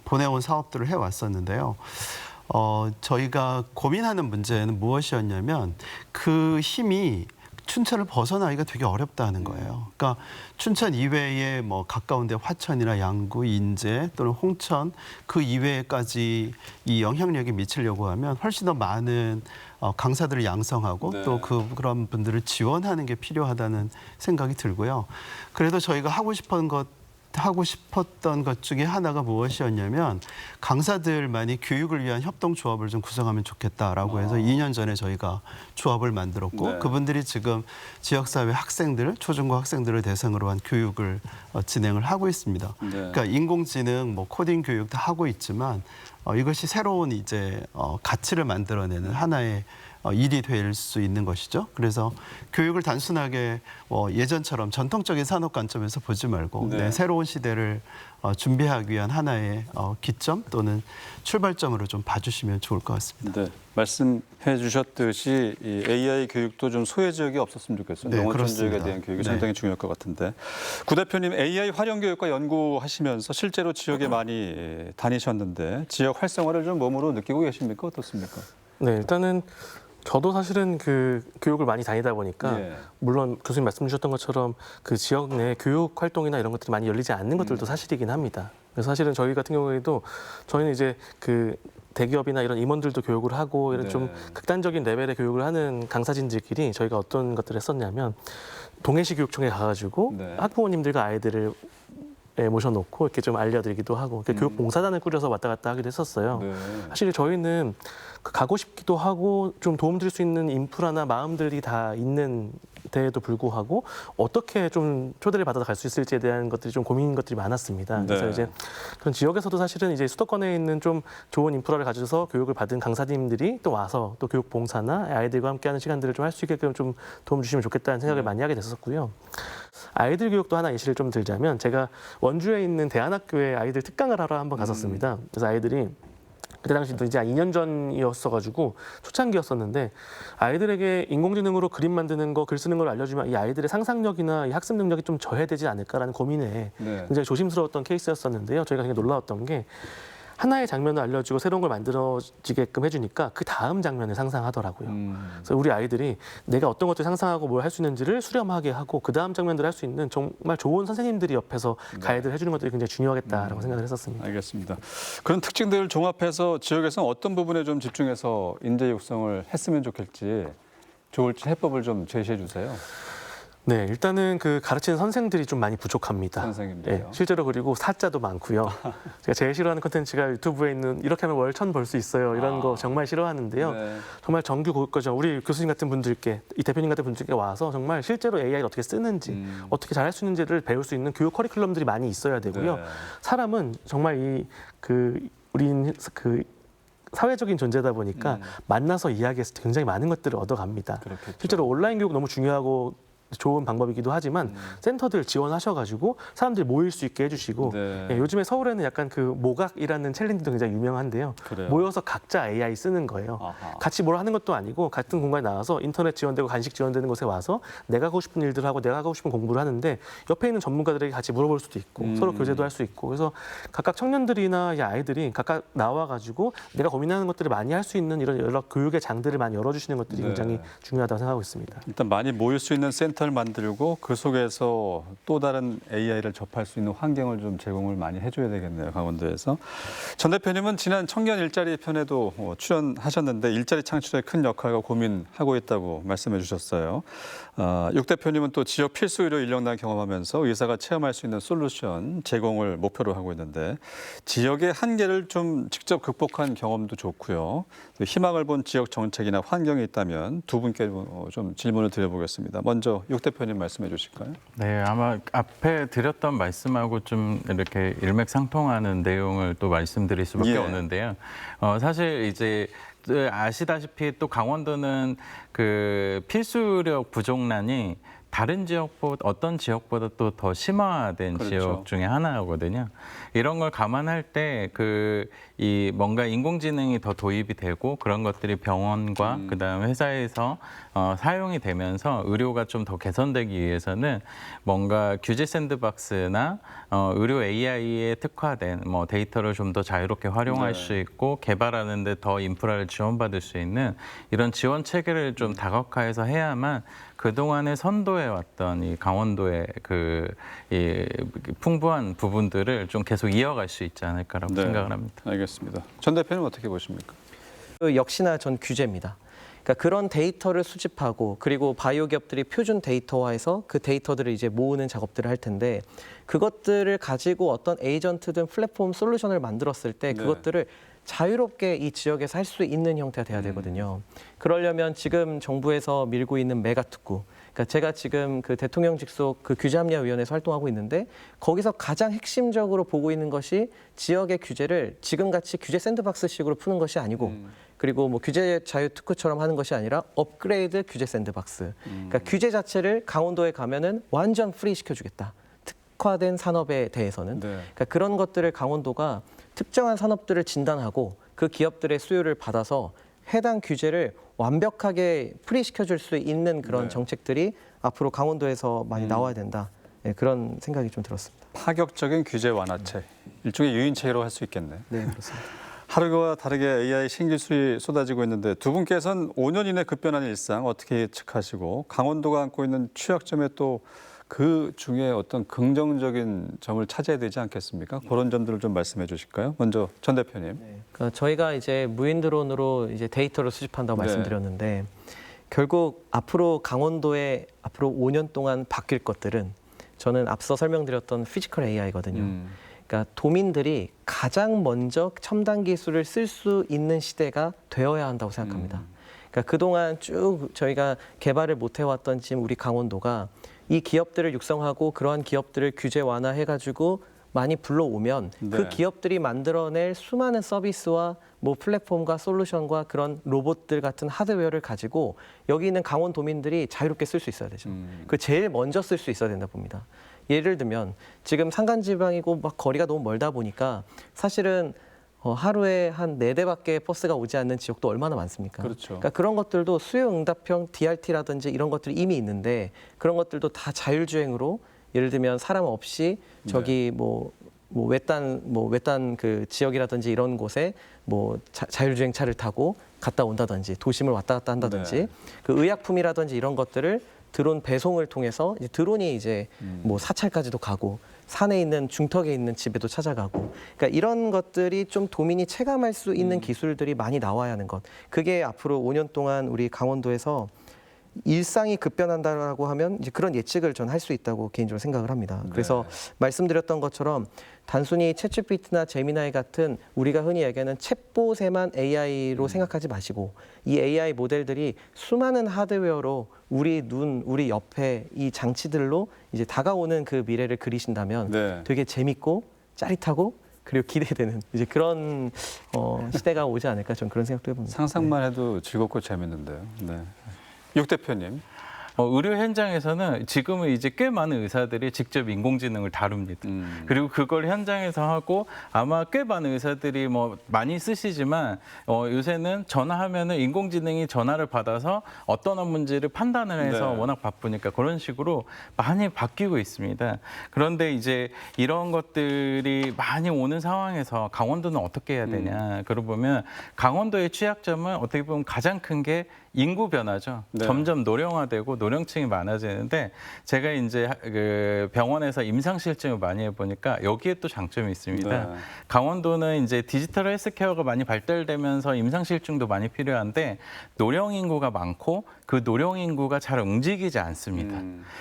보내온 사업들을 해왔었는데요. 저희가 고민하는 문제는 무엇이었냐면 그 힘이 춘천을 벗어나기가 되게 어렵다는 거예요. 그러니까 춘천 이외에 뭐 가까운데 화천이나 양구, 인제 또는 홍천 그 이외에까지 이 영향력이 미치려고 하면 훨씬 더 많은 강사들을 양성하고 또 그런 분들을 지원하는 게 필요하다는 생각이 들고요. 그래도 저희가 하고 싶었던 것 중에 하나가 무엇이었냐면 강사들만이 교육을 위한 협동조합을 좀 구성하면 좋겠다라고 해서 2년 전에 저희가 조합을 만들었고 그분들이 지금 지역사회 학생들, 초중고 학생들을 대상으로 한 교육을 진행을 하고 있습니다. 그러니까 인공지능, 코딩 교육도 하고 있지만 이것이 새로운 이제 가치를 만들어내는 하나의 일이 될 수 있는 것이죠. 그래서 교육을 단순하게 예전처럼 전통적인 산업 관점에서 보지 말고 새로운 시대를 준비하기 위한 하나의 기점 또는 출발점으로 좀 봐주시면 좋을 것 같습니다. 네, 말씀해 주셨듯이 이 AI 교육도 좀 소외 지역이 없었으면 좋겠어요. 농어촌 지역에 대한 교육이 상당히 중요할 것 같은데 구 대표님 AI 활용 교육과 연구하시면서 실제로 지역에 많이 다니셨는데 지역 활성화를 좀 몸으로 느끼고 계십니까? 어떻습니까? 네, 일단은 저도 사실은 교육을 많이 다니다 보니까 물론 교수님 말씀 주셨던 것처럼 그 지역 내 교육 활동이나 이런 것들이 많이 열리지 않는 것들도 사실이긴 합니다. 그래서 사실은 저희 같은 경우에도 저희는 이제 대기업이나 이런 임원들도 교육을 하고 이런 좀 극단적인 레벨의 교육을 하는 강사진들끼리 저희가 어떤 것들을 했었냐면 동해시 교육청에 가가지고 학부모님들과 아이들을 모셔놓고 이렇게 좀 알려드리기도 하고 교육 봉사단을 꾸려서 왔다 갔다 하기도 했었어요. 사실 저희는 가고 싶기도 하고 좀 도움 드릴 수 있는 인프라나 마음들이 다 있는 데에도 불구하고 어떻게 좀 초대를 받아서 갈 수 있을지에 대한 것들이 좀 고민인 것들이 많았습니다. 그래서 네. 이제 그런 지역에서도 사실은 이제 수도권에 있는 좀 좋은 인프라를 가져서 교육을 받은 강사님들이 또 와서 또 교육 봉사나 아이들과 함께하는 시간들을 좀 할 수 있게끔 좀 도움 주시면 좋겠다는 생각을 많이 하게 됐었고요. 아이들 교육도 하나 예시를 좀 들자면 제가 원주에 있는 대안학교에 아이들 특강을 하러 한번 갔었습니다. 그래서 아이들이 그때 당시도 이제 2년 전이었어가지고 초창기였었는데 아이들에게 인공지능으로 그림 만드는 거, 글 쓰는 걸 알려주면 이 아이들의 상상력이나 이 학습 능력이 좀 저해되지 않을까라는 고민에 네. 굉장히 조심스러웠던 케이스였었는데요. 저희가 굉장히 놀라웠던 게 하나의 장면을 알려주고 새로운 걸 만들어지게끔 해주니까 그 다음 장면을 상상하더라고요. 그래서 우리 아이들이 내가 어떤 것들 상상하고 뭘 할 수 있는지를 수렴하게 하고 그 다음 장면들을 할 수 있는 정말 좋은 선생님들이 옆에서 가이드를 해주는 것들이 굉장히 중요하겠다라고 생각을 했었습니다. 알겠습니다. 그런 특징들을 종합해서 지역에서 어떤 부분에 좀 집중해서 인재 육성을 했으면 좋을지 해법을 좀 제시해 주세요. 네, 일단은 그 가르치는 선생들이 좀 많이 부족합니다. 선생님들이요? 네, 실제로 그리고 사자도 많고요. 제가 제일 싫어하는 콘텐츠가 유튜브에 있는 이렇게 하면 월 1,000 벌 수 있어요. 이런 거 정말 싫어하는데요. 네. 정말 정규 교육과정 우리 교수님 같은 분들께 이 대표님 같은 분들께 와서 정말 실제로 AI를 어떻게 쓰는지 어떻게 잘할 수 있는지를 배울 수 있는 교육 커리큘럼들이 많이 있어야 되고요. 네. 사람은 정말 우린 사회적인 존재다 보니까 만나서 이야기해서 굉장히 많은 것들을 얻어갑니다. 그렇겠죠. 실제로 온라인 교육 너무 중요하고 좋은 방법이기도 하지만 센터들 지원하셔가지고 사람들이 모일 수 있게 해주시고 네. 예, 요즘에 서울에는 약간 그 모각이라는 챌린지도 굉장히 유명한데요. 그래요? 모여서 각자 AI 쓰는 거예요. 아하. 같이 뭘 하는 것도 아니고 같은 공간에 나와서 인터넷 지원되고 간식 지원되는 곳에 와서 내가 하고 싶은 일들을 하고 내가 하고 싶은 공부를 하는데 옆에 있는 전문가들에게 같이 물어볼 수도 있고 서로 교제도 할 수 있고 그래서 각각 청년들이나 이 아이들이 각각 나와가지고 내가 고민하는 것들을 많이 할 수 있는 이런 여러 교육의 장들을 많이 열어주시는 것들이 네. 굉장히 중요하다고 생각하고 있습니다. 일단 많이 모일 수 있는 센터를 만들고 그 속에서 또 다른 AI를 접할 수 있는 환경을 좀 제공을 많이 해줘야 되겠네요. 강원도에서. 전 대표님은 지난 청년 일자리 편에도 출연하셨는데 일자리 창출에 큰 역할과 고민하고 있다고 말씀해 주셨어요. 육 대표님은 또 지역 필수 의료 인력난 경험하면서 의사가 체험할 수 있는 솔루션 제공을 목표로 하고 있는데 지역의 한계를 좀 직접 극복한 경험도 좋고요. 또 희망을 본 지역 정책이나 환경이 있다면 두 분께 좀 질문을 드려보겠습니다. 먼저 육 대표님 말씀해 주실까요? 네, 아마 앞에 드렸던 말씀하고 좀 이렇게 일맥상통하는 내용을 또 말씀드릴 수밖에 예. 없는데요. 사실 이제 아시다시피 또 강원도는 그 필수력 부족난이 다른 지역보다 어떤 지역보다 또 더 심화된 그렇죠. 지역 중에 하나거든요. 이런 걸 감안할 때 이 뭔가 인공지능이 더 도입이 되고 그런 것들이 병원과 그다음에 회사에서 사용이 되면서 의료가 좀 더 개선되기 위해서는 뭔가 규제 샌드박스나 의료 AI에 특화된 뭐 데이터를 좀 더 자유롭게 활용할 네. 수 있고 개발하는 데 더 인프라를 지원받을 수 있는 이런 지원 체계를 좀 다각화해서 해야만 그동안에 선도해왔던 이 강원도의 이 풍부한 부분들을 좀 계속 이어갈 수 있지 않을까라고 네. 생각을 합니다. 알겠습니다. 전 대표님 어떻게 보십니까? 역시나 전 규제입니다. 그러니까 그런 데이터를 수집하고 그리고 바이오 기업들이 표준 데이터화해서 그 데이터들을 이제 모으는 작업들을 할 텐데 그것들을 가지고 어떤 에이전트든 플랫폼 솔루션을 만들었을 때 네. 그것들을 자유롭게 이 지역에서 할 수 있는 형태가 돼야 되거든요. 그러려면 지금 정부에서 밀고 있는 메가특구, 그러니까 제가 지금 그 대통령 직속 그 규제합리화위원회에서 활동하고 있는데 거기서 가장 핵심적으로 보고 있는 것이 지역의 규제를 지금같이 규제 샌드박스식으로 푸는 것이 아니고 그리고 뭐 규제 자유특구처럼 하는 것이 아니라 업그레이드 규제 샌드박스. 그러니까 규제 자체를 강원도에 가면은 완전 프리 시켜주겠다. 특화된 산업에 대해서는. 네. 그러니까 그런 것들을 강원도가 특정한 산업들을 진단하고 그 기업들의 수요를 받아서 해당 규제를 완벽하게 프리시켜줄 수 있는 그런 네. 정책들이 앞으로 강원도에서 많이 나와야 된다. 네, 그런 생각이 좀 들었습니다. 파격적인 규제 완화책, 일종의 유인책으로 할 수 있겠네. 네, 그렇습니다. 하루가 다르게 AI 신기술이 쏟아지고 있는데 두 분께서는 5년 이내 급변하는 일상 어떻게 예측하시고 강원도가 안고 있는 취약점에 또 그 중에 어떤 긍정적인 점을 찾아야 되지 않겠습니까? 그런 점들을 좀 말씀해 주실까요? 먼저 전 대표님. 그러니까 저희가 이제 무인 드론으로 이제 데이터를 수집한다고 네. 말씀드렸는데 결국 앞으로 강원도에 앞으로 5년 동안 바뀔 것들은 저는 앞서 설명드렸던 피지컬 AI거든요. 그러니까 도민들이 가장 먼저 첨단 기술을 쓸 수 있는 시대가 되어야 한다고 생각합니다. 그러니까 그동안 쭉 저희가 개발을 못 해왔던 지금 우리 강원도가 이 기업들을 육성하고 그러한 기업들을 규제 완화해가지고 많이 불러오면 네. 그 기업들이 만들어낼 수많은 서비스와 뭐 플랫폼과 솔루션과 그런 로봇들 같은 하드웨어를 가지고 여기 있는 강원도민들이 자유롭게 쓸 수 있어야 되죠. 그 제일 먼저 쓸 수 있어야 된다 봅니다. 예를 들면 지금 산간지방이고 막 거리가 너무 멀다 보니까 사실은 하루에 한 4대밖에 버스가 오지 않는 지역도 얼마나 많습니까? 그렇죠. 그러니까 그런 것들도 수요응답형 DRT라든지 이런 것들이 이미 있는데 그런 것들도 다 자율주행으로 예를 들면 사람 없이 저기 뭐 외딴 그 지역이라든지 이런 곳에 뭐 자율주행 차를 타고 갔다 온다든지 도심을 왔다 갔다 한다든지 네. 그 의약품이라든지 이런 것들을 드론 배송을 통해서 이제 드론이 이제 뭐 사찰까지도 가고 산에 있는 중턱에 있는 집에도 찾아가고 그러니까 이런 것들이 좀 도민이 체감할 수 있는 기술들이 많이 나와야 하는 것. 그게 앞으로 5년 동안 우리 강원도에서 일상이 급변한다라고 하면 이제 그런 예측을 전 할 수 있다고 개인적으로 생각을 합니다. 그래서 말씀드렸던 것처럼 단순히 챗GPT나 제미나이 같은 우리가 흔히 얘기하는 챗봇에만 AI로 생각하지 마시고 이 AI 모델들이 수많은 하드웨어로 우리 눈, 우리 옆에 이 장치들로 이제 다가오는 그 미래를 그리신다면 네. 되게 재밌고 짜릿하고 그리고 기대되는 이제 그런 시대가 오지 않을까 저는 그런 생각도 해봅니다. 상상만 해도 즐겁고 재밌는데요. 네. 육 대표님. 의료 현장에서는 지금은 이제 꽤 많은 의사들이 직접 인공지능을 다룹니다. 그리고 그걸 현장에서 하고 아마 꽤 많은 의사들이 뭐 많이 쓰시지만 요새는 전화하면은 인공지능이 전화를 받아서 어떤 업무인지를 판단을 해서 네. 워낙 바쁘니까 그런 식으로 많이 바뀌고 있습니다. 그런데 이제 이런 것들이 많이 오는 상황에서 강원도는 어떻게 해야 되냐. 그러고 보면 강원도의 취약점은 어떻게 보면 가장 큰 게 인구 변화죠. 네. 점점 노령화되고 노령층이 많아지는데 제가 이제 그 병원에서 임상실증을 많이 해보니까 여기에 또 장점이 있습니다. 네. 강원도는 이제 디지털 헬스케어가 많이 발달되면서 임상실증도 많이 필요한데 노령 인구가 많고 그 노령 인구가 잘 움직이지 않습니다.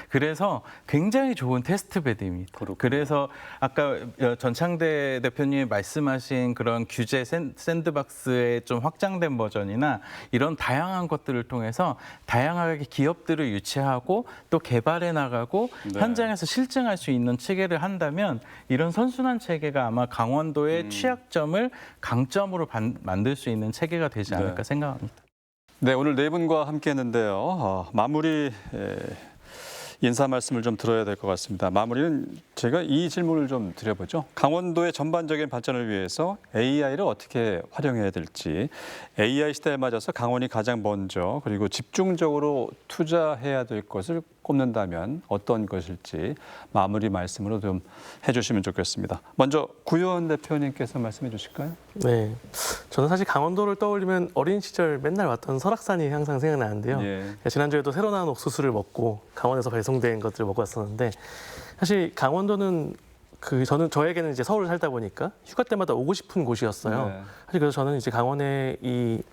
그래서 굉장히 좋은 테스트베드입니다. 그렇군요. 그래서 아까 전창대 대표님이 말씀하신 그런 규제 샌드박스의 좀 확장된 버전이나 이런 다양한 것들을 통해서 다양하게 기업들을 유치하고 또 개발해 나가고 네. 현장에서 실증할 수 있는 체계를 한다면 이런 선순환 체계가 아마 강원도의 취약점을 강점으로 만들 수 있는 체계가 되지 않을까 생각합니다. 네, 오늘 네 분과 함께했는데요. 마무리 인사 말씀을 좀 들어야 될 것 같습니다. 마무리는 제가 이 질문을 좀 드려보죠. 강원도의 전반적인 발전을 위해서 AI를 어떻게 활용해야 될지, AI 시대에 맞아서 강원이 가장 먼저 그리고 집중적으로 투자해야 될 것을 꼽는다면 어떤 것일지 마무리 말씀으로 좀 해주시면 좋겠습니다. 먼저 구효원 대표님께서 말씀해 주실까요? 네, 저는 사실 강원도를 떠올리면 어린 시절 맨날 왔던 설악산이 항상 생각나는데요. 예. 지난주에도 새로 나온 옥수수를 먹고 강원에서 배송된 것들을 먹고 왔었는데 사실 강원도는 저에게는 이제 서울 살다 보니까 휴가 때마다 오고 싶은 곳이었어요. 네. 사실 그래서 저는 이제 강원의 이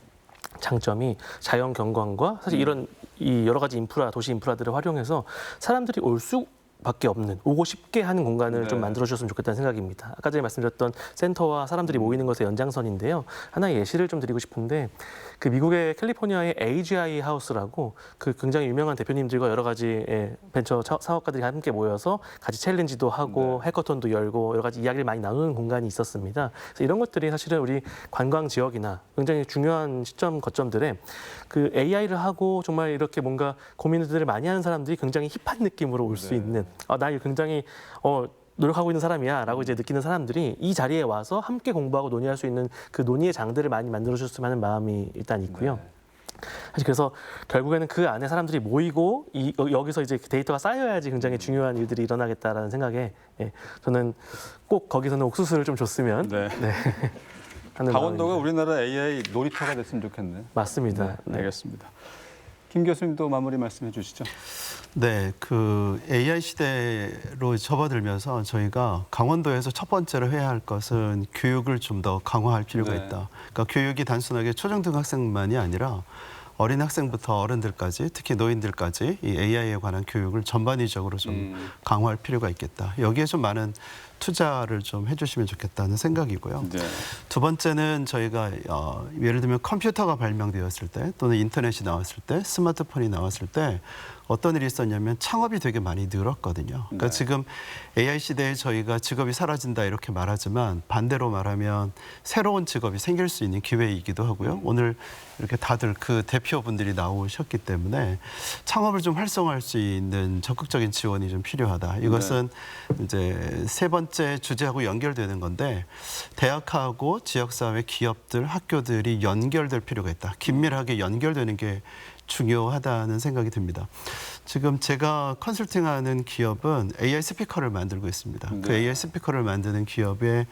장점이 자연 경관과 사실 이런 이 여러 가지 도시 인프라들을 활용해서 사람들이 올 수밖에 없는 오고 싶게 하는 공간을 네. 좀 만들어 주셨으면 좋겠다는 생각입니다. 아까 전에 말씀드렸던 센터와 사람들이 모이는 것의 연장선인데요. 하나의 예시를 좀 드리고 싶은데 그 미국의 캘리포니아의 AGI 하우스라고 그 굉장히 유명한 대표님들과 여러 가지 벤처 사업가들이 함께 모여서 같이 챌린지도 하고 해커톤도 열고 여러 가지 이야기를 많이 나누는 공간이 있었습니다. 그래서 이런 것들이 사실은 우리 관광 지역이나 굉장히 중요한 거점들에 그 AI를 하고 정말 이렇게 뭔가 고민들을 많이 하는 사람들이 굉장히 힙한 느낌으로 올 수 있는 나 굉장히 노력하고 있는 사람이야라고 이제 느끼는 사람들이 이 자리에 와서 함께 공부하고 논의할 수 있는 그 논의의 장들을 많이 만들어 주셨으면 하는 마음이 일단 있고요. 사실 그래서 결국에는 그 안에 사람들이 모이고 여기서 이제 데이터가 쌓여야지 굉장히 중요한 일들이 일어나겠다라는 생각에 저는 꼭 거기서는 옥수수를 좀 줬으면 하는 강원도가 마음입니다. 우리나라 AI 놀이터가 됐으면 좋겠네요. 맞습니다. 네, 알겠습니다. 김 교수님도 마무리 말씀해 주시죠. 네, 그 AI 시대로 접어들면서 저희가 강원도에서 첫 번째로 해야 할 것은 교육을 좀 더 강화할 필요가 네. 있다. 그러니까 교육이 단순하게 초중등학생만이 아니라 어린 학생부터 어른들까지 특히 노인들까지 이 AI에 관한 교육을 전반위적으로 좀 강화할 필요가 있겠다. 여기에 좀 많은 투자를 좀 해주시면 좋겠다는 생각이고요. 네. 두 번째는 저희가 예를 들면 컴퓨터가 발명되었을 때 또는 인터넷이 나왔을 때 스마트폰이 나왔을 때 어떤 일이 있었냐면 창업이 되게 많이 늘었거든요. 그러니까 네. 지금 AI 시대에 저희가 직업이 사라진다 이렇게 말하지만 반대로 말하면 새로운 직업이 생길 수 있는 기회이기도 하고요. 오늘 이렇게 다들 그 대표분들이 나오셨기 때문에 창업을 좀 활성화할 수 있는 적극적인 지원이 좀 필요하다. 이것은 이제 세 번째 주제하고 연결되는 건데 대학하고 지역사회, 기업들, 학교들이 연결될 필요가 있다. 긴밀하게 연결되는 게 중요하다는 생각이 듭니다. 지금 제가 컨설팅하는 기업은 AI 스피커를 만들고 있습니다. 그 AI 스피커를 만드는 기업의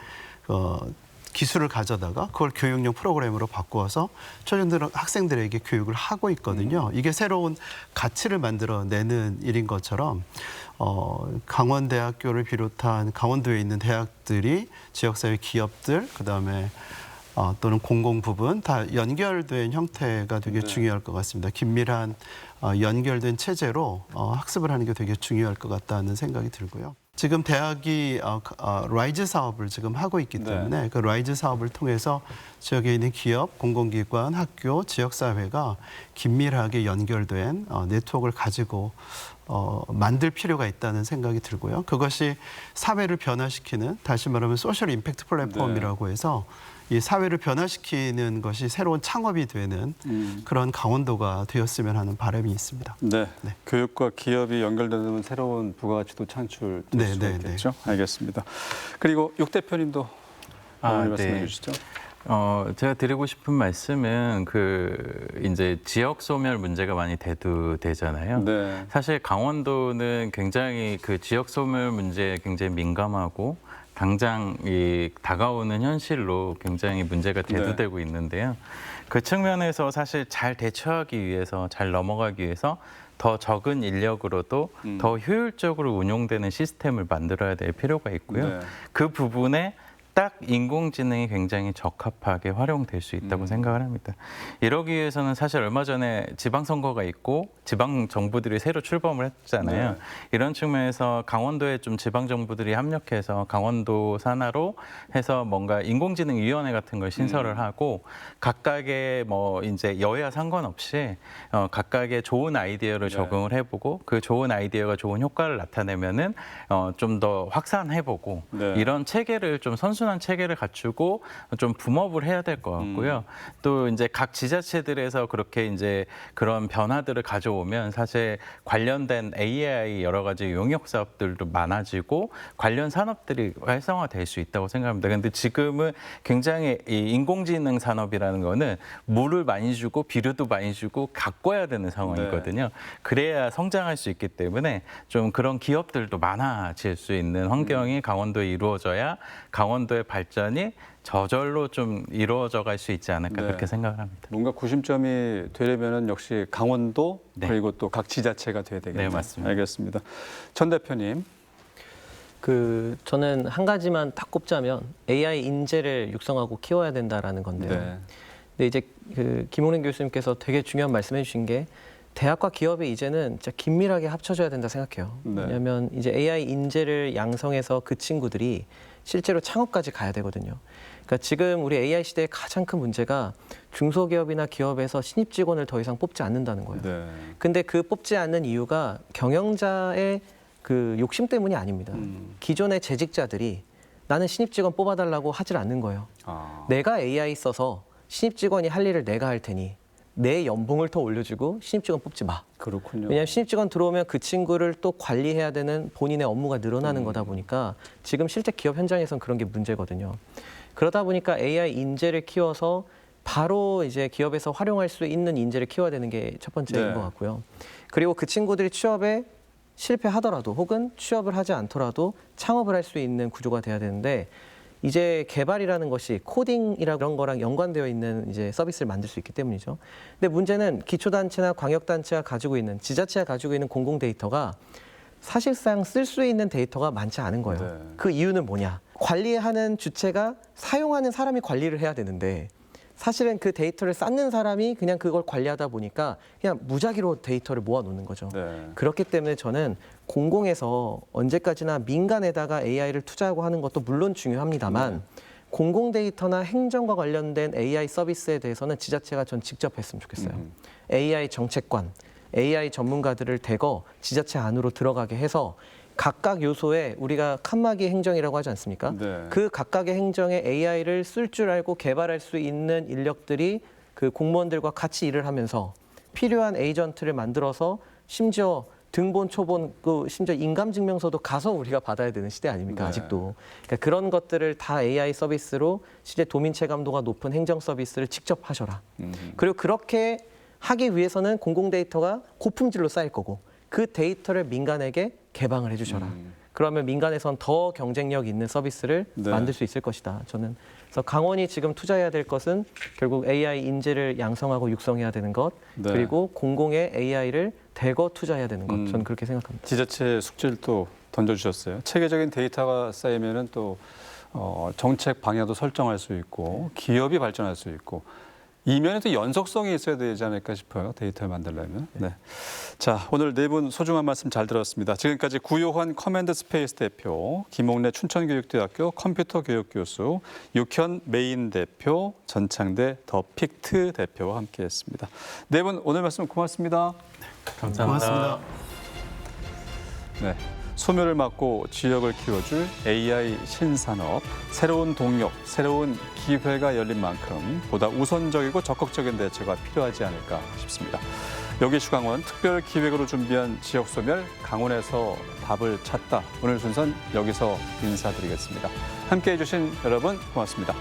기술을 가져다가 그걸 교육용 프로그램으로 바꾸어서 학생들에게 교육을 하고 있거든요. 이게 새로운 가치를 만들어내는 일인 것처럼 강원대학교를 비롯한 강원도에 있는 대학들이 지역사회 기업들 그다음에 또는 공공 부분 다 연결된 형태가 되게 중요할 것 같습니다. 긴밀한 연결된 체제로 학습을 하는 게 되게 중요할 것 같다는 생각이 들고요. 지금 대학이 라이즈 사업을 지금 하고 있기 때문에 그 라이즈 사업을 통해서 지역에 있는 기업, 공공기관, 학교, 지역사회가 긴밀하게 연결된 네트워크를 가지고 만들 필요가 있다는 생각이 들고요. 그것이 사회를 변화시키는 다시 말하면 소셜 임팩트 플랫폼이라고 해서 이 사회를 변화시키는 것이 새로운 창업이 되는 그런 강원도가 되었으면 하는 바람이 있습니다. 네. 네. 교육과 기업이 연결되면 새로운 부가가치도 창출될 수가 있겠죠. 알겠습니다. 그리고 육 대표님도 말씀해 주시죠. 제가 드리고 싶은 말씀은 이제 지역 소멸 문제가 많이 대두되잖아요. 네. 사실 강원도는 굉장히 그 지역 소멸 문제에 굉장히 민감하고 당장 다가오는 현실로 굉장히 문제가 대두되고 있는데요. 그 측면에서 사실 잘 대처하기 위해서, 잘 넘어가기 위해서 더 적은 인력으로도 더 효율적으로 운용되는 시스템을 만들어야 될 필요가 있고요. 그 부분에 딱 인공지능이 굉장히 적합하게 활용될 수 있다고 생각을 합니다. 이러기 위해서는 사실 얼마 전에 지방선거가 있고 지방 정부들이 새로 출범을 했잖아요. 이런 측면에서 강원도에 좀 지방 정부들이 합력해서 강원도 산하로 해서 뭔가 인공지능위원회 같은 걸 신설을 하고 각각의 이제 여야 상관없이 각각의 좋은 아이디어를 적응을 해보고 그 좋은 아이디어가 좋은 효과를 나타내면은 좀 더 확산해보고 이런 체계를 좀 선순환 체계를 갖추고 좀 붐업을 해야 될 것 같고요. 또 이제 각 지자체들에서 그렇게 이제 그런 변화들을 가져오면 사실 관련된 AI 여러 가지 용역 사업들도 많아지고 관련 산업들이 활성화될 수 있다고 생각합니다. 그런데 지금은 굉장히 이 인공지능 산업이라는 거는 물을 많이 주고 비료도 많이 주고 가꿔야 되는 상황이거든요. 그래야 성장할 수 있기 때문에 좀 그런 기업들도 많아질 수 있는 환경이 강원도에 이루어져야 강원도의 발전이 저절로 좀 이루어져 갈 수 있지 않을까 그렇게 생각을 합니다. 뭔가 구심점이 되려면 역시 강원도 그리고 또 각 지자체가 돼야 되겠네요. 네, 맞습니다. 알겠습니다. 전 대표님. 저는 한 가지만 딱 꼽자면 AI 인재를 육성하고 키워야 된다라는 건데요. 근데 이제 김홍림 교수님께서 되게 중요한 말씀해 주신 게 대학과 기업이 이제는 진짜 긴밀하게 합쳐져야 된다 생각해요. 왜냐하면 이제 AI 인재를 양성해서 그 친구들이 실제로 창업까지 가야 되거든요. 그러니까 지금 우리 AI 시대의 가장 큰 문제가 중소기업이나 기업에서 신입 직원을 더 이상 뽑지 않는다는 거예요. 근데 그 뽑지 않는 이유가 경영자의 그 욕심 때문이 아닙니다. 기존의 재직자들이 나는 신입 직원 뽑아달라고 하질 않는 거예요. 내가 AI 써서 신입 직원이 할 일을 내가 할 테니 내 연봉을 더 올려주고 신입 직원 뽑지 마. 그렇군요. 왜냐하면 신입 직원 들어오면 그 친구를 또 관리해야 되는 본인의 업무가 늘어나는 거다 보니까 지금 실제 기업 현장에서는 그런 게 문제거든요. 그러다 보니까 AI 인재를 키워서 바로 이제 기업에서 활용할 수 있는 인재를 키워야 되는 게 첫 번째인 것 같고요. 그리고 그 친구들이 취업에 실패하더라도 혹은 취업을 하지 않더라도 창업을 할 수 있는 구조가 돼야 되는데 이제 개발이라는 것이 코딩이라 그런 거랑 연관되어 있는 이제 서비스를 만들 수 있기 때문이죠. 근데 문제는 기초단체나 광역단체가 가지고 있는 지자체가 가지고 있는 공공 데이터가 사실상 쓸 수 있는 데이터가 많지 않은 거예요. 그 이유는 뭐냐? 관리하는 주체가 사용하는 사람이 관리를 해야 되는데 사실은 그 데이터를 쌓는 사람이 그냥 그걸 관리하다 보니까 그냥 무작위로 데이터를 모아놓는 거죠. 네. 그렇기 때문에 저는 공공에서 언제까지나 민간에다가 AI를 투자하고 하는 것도 물론 중요합니다만 공공 데이터나 행정과 관련된 AI 서비스에 대해서는 지자체가 전 직접 했으면 좋겠어요. AI 정책관, AI 전문가들을 대거 지자체 안으로 들어가게 해서 각각 요소에 우리가 칸막이 행정이라고 하지 않습니까? 네. 그 각각의 행정에 AI를 쓸 줄 알고 개발할 수 있는 인력들이 그 공무원들과 같이 일을 하면서 필요한 에이전트를 만들어서 심지어 등본, 초본, 그 심지어 인감증명서도 가서 우리가 받아야 되는 시대 아닙니까? 네. 아직도. 그러니까 그런 것들을 다 AI 서비스로 실제 도민 체감도가 높은 행정 서비스를 직접 하셔라. 그리고 그렇게 하기 위해서는 공공 데이터가 고품질로 쌓일 거고 그 데이터를 민간에게 개방을 해주셔라. 그러면 민간에선 더 경쟁력 있는 서비스를 네. 만들 수 있을 것이다. 저는 그래서 강원이 지금 투자해야 될 것은 결국 AI 인재를 양성하고 육성해야 되는 것, 네. 그리고 공공의 AI를 대거 투자해야 되는 것. 저는 그렇게 생각합니다. 지자체 숙제를 또 던져주셨어요. 체계적인 데이터가 쌓이면은 또 정책 방향도 설정할 수 있고 기업이 발전할 수 있고 이면에도 연속성이 있어야 되지 않을까 싶어요. 데이터를 만들려면. 네. 자, 오늘 네 분 소중한 말씀 잘 들었습니다. 지금까지 구요환 커맨드 스페이스 대표, 김옥래 춘천교육대학교 컴퓨터 교육 교수, 육현 메인 대표, 전창대 더 픽트 대표와 함께했습니다. 네 분 오늘 말씀 고맙습니다. 고맙습니다. 네. 소멸을 막고 지역을 키워줄 AI 신산업, 새로운 동력, 새로운 기회가 열린 만큼 보다 우선적이고 적극적인 대처가 필요하지 않을까 싶습니다. 여기슈강원 특별 기획으로 준비한 지역 소멸 강원에서 답을 찾다. 오늘 순서는 여기서 인사드리겠습니다. 함께해 주신 여러분 고맙습니다.